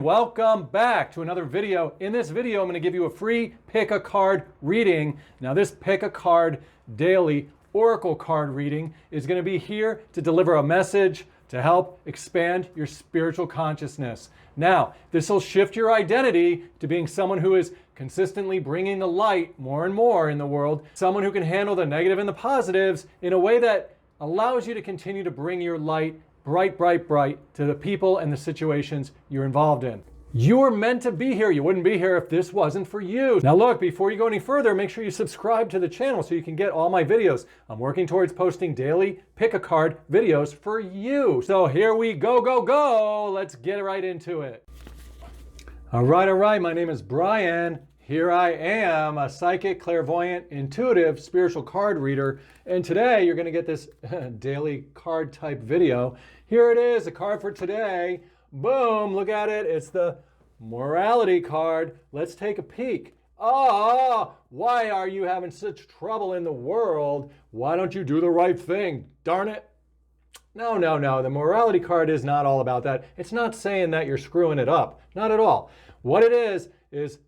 Welcome back to another video. In this video, I'm going to give you a free pick a card reading. Now this pick a card daily oracle card reading is going to be here to deliver a message to help expand your spiritual consciousness. Now, this will shift your identity to being someone who is consistently bringing the light more and more in the world, someone who can handle the negative and the positives in a way that allows you to continue to bring your light bright, bright, bright to the people and the situations you're involved in. You're meant to be here. You wouldn't be here if this wasn't for you. Now look, before you go any further, make sure you subscribe to the channel so you can get all my videos. I'm working towards posting daily pick-a-card videos for you. So here we go, go, go. Let's get right into it. All right. My name is Brian. Here I am, a psychic, clairvoyant, intuitive, spiritual card reader. And today you're going to get this daily card type video. Here it is, a card for today. Boom, look at it. It's the morality card. Let's take a peek. Why are you having such trouble in the world? Why don't you do the right thing? Darn it. No. The morality card is not all about that. It's not saying that you're screwing it up. Not at all. What it is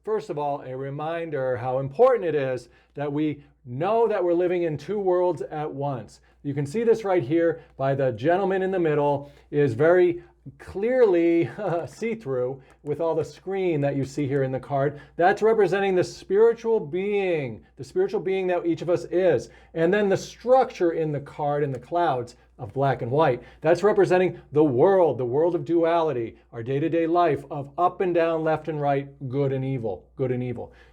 first of all, a reminder how important it is that we know that we're living in two worlds at once. You can see this right here by the gentleman in the middle is very clearly see-through with all the screen that you see here in the card. That's representing the spiritual being that each of us is. And then the structure in the card in the clouds of black and white, that's representing the world of duality, our day-to-day life of up and down, left and right, good and evil,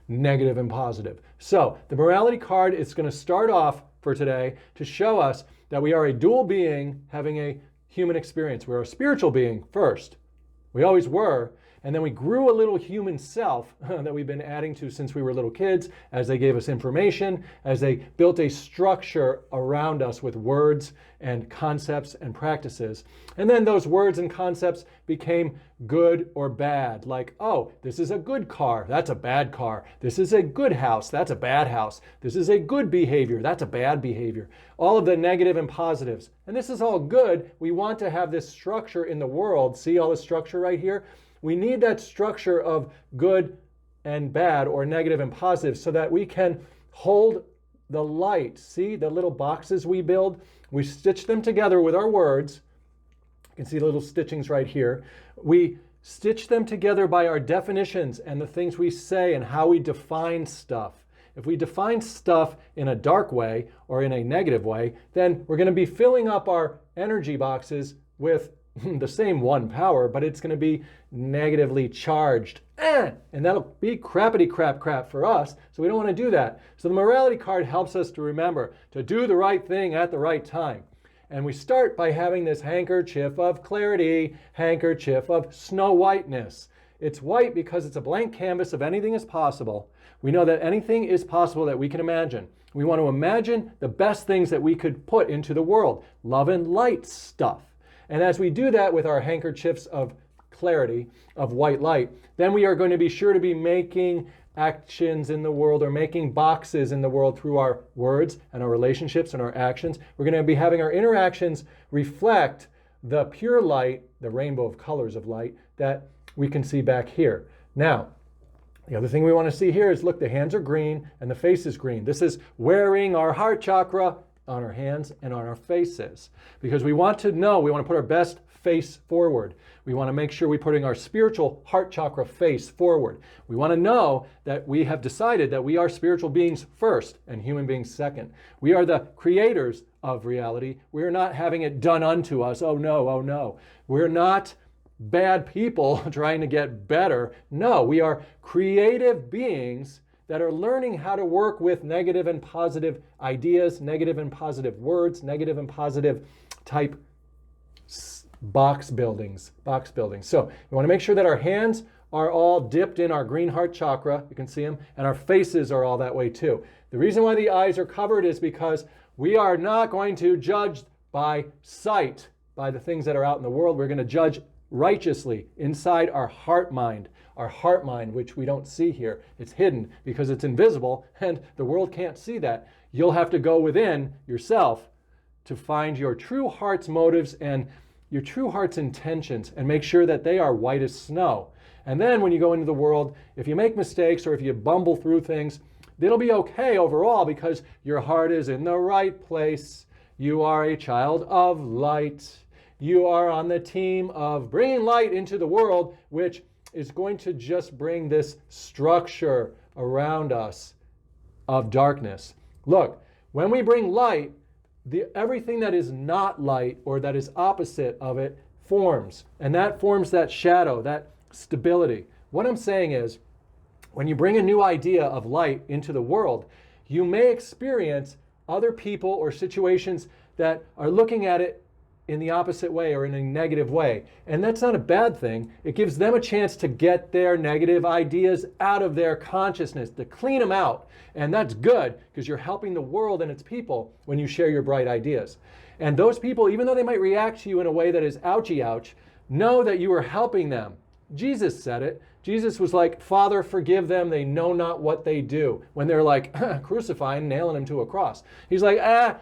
negative and positive. So the morality card is going to start off for today to show us that we are a dual being having a human experience. We're a spiritual being first. We always were. And then we grew a little human self that we've been adding to since we were little kids, as they gave us information, as they built a structure around us with words and concepts and practices. And then those words and concepts became good or bad. Like, oh, this is a good car. That's a bad car. This is a good house. That's a bad house. This is a good behavior. That's a bad behavior. All of the negative and positives. And this is all good. We want to have this structure in the world. See all the structure right here? We need that structure of good and bad or negative and positive so that we can hold the light. See the little boxes we build? We stitch them together with our words. You can see the little stitchings right here. We stitch them together by our definitions and the things we say and how we define stuff. If we define stuff in a dark way or in a negative way, then we're going to be filling up our energy boxes with the same one power, but it's going to be negatively charged. And that'll be crappity crap for us, so we don't want to do that. So the morality card helps us to remember to do the right thing at the right time. And we start by having this handkerchief of clarity, handkerchief of snow whiteness. It's white because it's a blank canvas of anything is possible. We know that anything is possible that we can imagine. We want to imagine the best things that we could put into the world, love and light stuff. And as we do that with our handkerchiefs of clarity, of white light, then we are going to be sure to be making actions in the world or making boxes in the world through our words and our relationships and our actions. We're going to be having our interactions reflect the pure light, the rainbow of colors of light that we can see back here. Now, the other thing we want to see here is, look, the hands are green and the face is green. This is wearing our heart chakra on our hands and on our faces, because we want to put our best face forward. We want to make sure we're putting our spiritual heart chakra face forward. We want to know that we have decided that we are spiritual beings first and human beings second. We are the creators of reality. We are not having it done unto us. Oh no. We're not bad people trying to get better. No, we are creative beings that are learning how to work with negative and positive ideas, negative and positive words, negative and positive type box buildings. So we want to make sure that our hands are all dipped in our green heart chakra, you can see them, and our faces are all that way too. The reason why the eyes are covered is because we are not going to judge by sight, by the things that are out in the world. We're going to judge righteously inside our heart mind, which we don't see here. It's hidden because it's invisible and the world can't see that. You'll have to go within yourself to find your true heart's motives and your true heart's intentions and make sure that they are white as snow. And then when you go into the world, if you make mistakes or if you bumble through things, it'll be okay overall because your heart is in the right place. You are a child of light. You are on the team of bringing light into the world, which is going to just bring this structure around us of darkness. Look, when we bring light, everything that is not light or that is opposite of it forms. And that forms that shadow, that stability. What I'm saying is, when you bring a new idea of light into the world, you may experience other people or situations that are looking at it in the opposite way or in a negative way. And that's not a bad thing. It gives them a chance to get their negative ideas out of their consciousness, to clean them out. And that's good because you're helping the world and its people when you share your bright ideas. And those people, even though they might react to you in a way that is ouchy ouch, know that you are helping them. Jesus said it. Jesus was like, Father, forgive them. They know not what they do. When they're like crucifying, nailing him to a cross. He's like, yeah,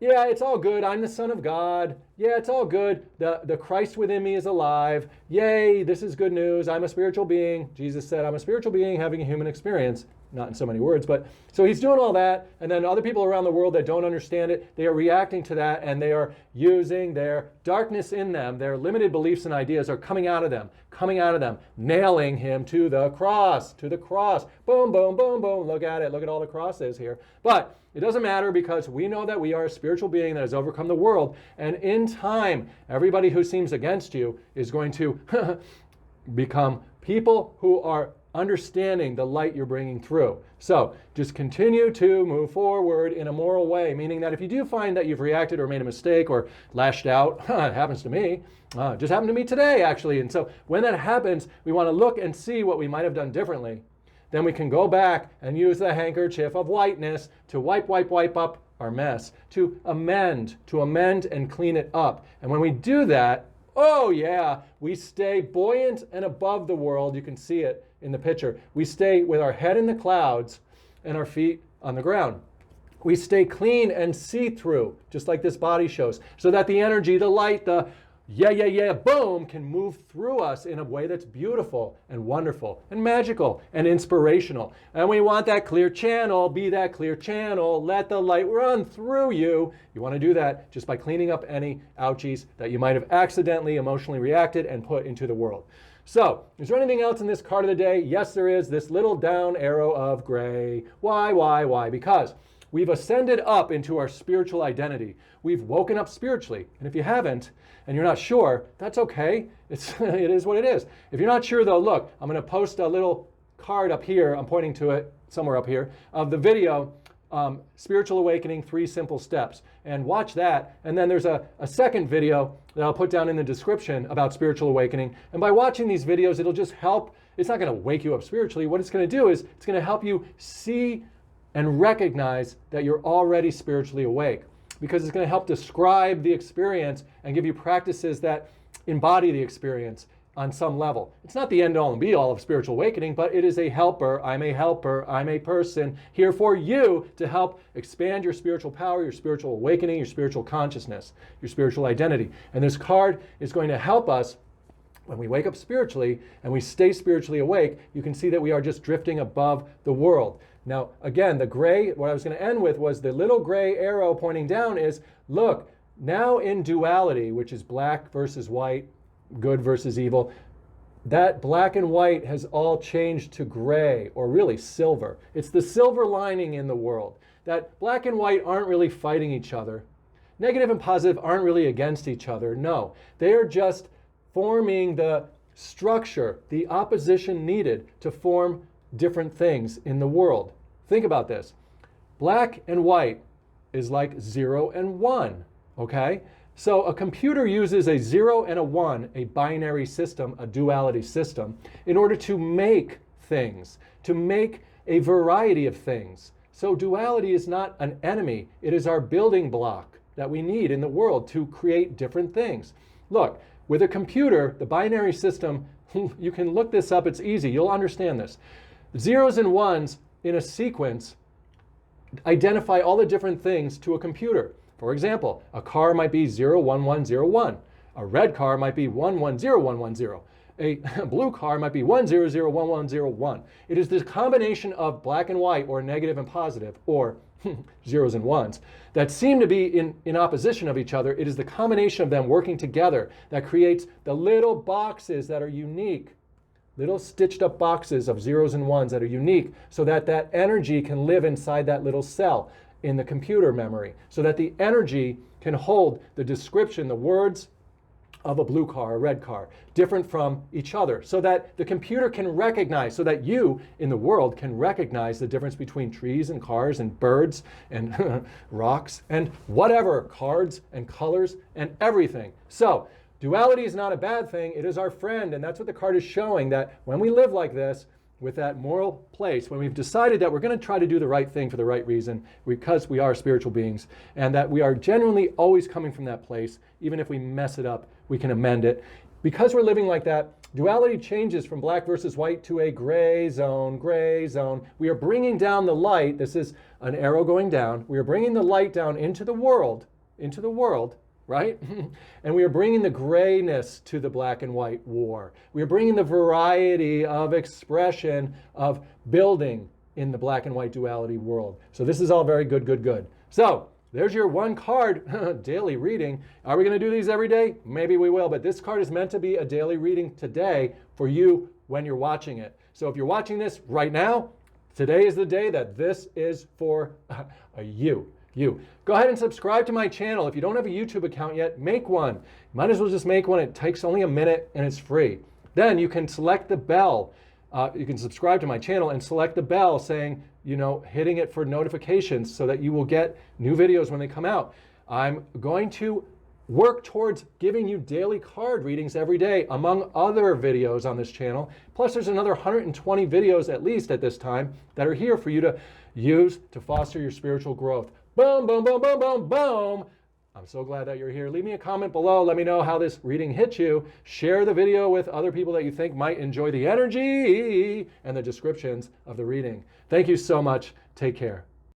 it's all good. I'm the Son of God. Yeah, it's all good. The Christ within me is alive. Yay, this is good news. I'm a spiritual being. Jesus said, I'm a spiritual being having a human experience. Not in so many words, but so he's doing all that. And then other people around the world that don't understand it, they are reacting to that and they are using their darkness in them. Their limited beliefs and ideas are coming out of them, nailing him to the cross. Boom, boom, boom, boom. Look at it. Look at all the crosses here. But it doesn't matter because we know that we are a spiritual being that has overcome the world. And in time, everybody who seems against you is going to become people who are understanding the light you're bringing through. So just continue to move forward in a moral way, meaning that if you do find that you've reacted or made a mistake or lashed out, it happens to me, just happened to me today actually. And so when that happens, we want to look and see what we might have done differently. Then we can go back and use the handkerchief of lightness to wipe up our mess, to amend and clean it up. And when we do that, oh yeah, we stay buoyant and above the world. You can see it in the picture. We stay with our head in the clouds and our feet on the ground. We stay clean and see-through, just like this body shows, so that the energy, the light, the boom, can move through us in a way that's beautiful and wonderful and magical and inspirational. And we want that clear channel, be that clear channel, let the light run through you. You want to do that just by cleaning up any ouchies that you might have accidentally emotionally reacted and put into the world. So, is there anything else in this card of the day? Yes, there is. This little down arrow of gray. Why? Because we've ascended up into our spiritual identity. We've woken up spiritually. And if you haven't, and you're not sure, that's okay. It is what it is. If you're not sure though, look, I'm going to post a little card up here. I'm pointing to it somewhere up here of the video, Spiritual Awakening, 3 Simple Steps. And watch that. And then there's a second video that I'll put down in the description about spiritual awakening. And by watching these videos, it'll just help. It's not going to wake you up spiritually. What it's going to do is it's going to help you see and recognize that you're already spiritually awake, because it's going to help describe the experience and give you practices that embody the experience on some level. It's not the end all and be all of spiritual awakening, but it is a helper. I'm a person here for you to help expand your spiritual power, your spiritual awakening, your spiritual consciousness, your spiritual identity. And this card is going to help us when we wake up spiritually and we stay spiritually awake. You can see that we are just drifting above the world. Now, again, the gray, what I was going to end with was the little gray arrow pointing down is, look, now in duality, which is black versus white, good versus evil, that black and white has all changed to gray, or really silver. It's the silver lining in the world, that black and white aren't really fighting each other. Negative and positive aren't really against each other. No, they are just forming the structure, the opposition needed to form different things in the world. Think about this. Black and white is like 0 and 1, okay? So a computer uses a 0 and a 1, a binary system, a duality system, in order to make things, to make a variety of things. So duality is not an enemy. It is our building block that we need in the world to create different things. Look, with a computer, the binary system, you can look this up, it's easy, you'll understand this. Zeros and ones in a sequence identify all the different things to a computer. For example, a car might be 01101. A red car might be 110110. a blue card might be 1001101. It is this combination of black and white, or negative and positive, or zeros and ones, that seem to be in opposition of each other. It is the combination of them working together that creates the little boxes that are unique, little stitched up boxes of zeros and ones that are unique, so that that energy can live inside that little cell in the computer memory, so that the energy can hold the description, the words of a blue car, a red car, different from each other, so that the computer can recognize, so that you in the world can recognize the difference between trees and cars and birds and rocks and whatever, cards and colors and everything. So duality is not a bad thing, it is our friend, and that's what the card is showing, that when we live like this, with that moral place, when we've decided that we're going to try to do the right thing for the right reason, because we are spiritual beings, and that we are genuinely always coming from that place, even if we mess it up, we can amend it. Because we're living like that, duality changes from black versus white to a gray zone, gray zone. We are bringing down the light. This is an arrow going down. We are bringing the light down into the world, right? And we are bringing the grayness to the black and white war. We are bringing the variety of expression of building in the black and white duality world. So this is all very good, good, good. So there's your one card daily reading. Are we going to do these every day? Maybe we will, but this card is meant to be a daily reading today for you when you're watching it. So if you're watching this right now, today is the day that this is for you. Go ahead and subscribe to my channel. If you don't have a YouTube account yet, make one. Might as well just make one. It takes only a minute and it's free. Then you can select the bell. You can subscribe to my channel and select the bell saying, hitting it for notifications so that you will get new videos when they come out. I'm going to work towards giving you daily card readings every day, among other videos on this channel. Plus there's another 120 videos at least at this time that are here for you to use to foster your spiritual growth. Boom, boom, boom, boom, boom, boom. I'm so glad that you're here. Leave me a comment below. Let me know how this reading hit you. Share the video with other people that you think might enjoy the energy and the descriptions of the reading. Thank you so much. Take care.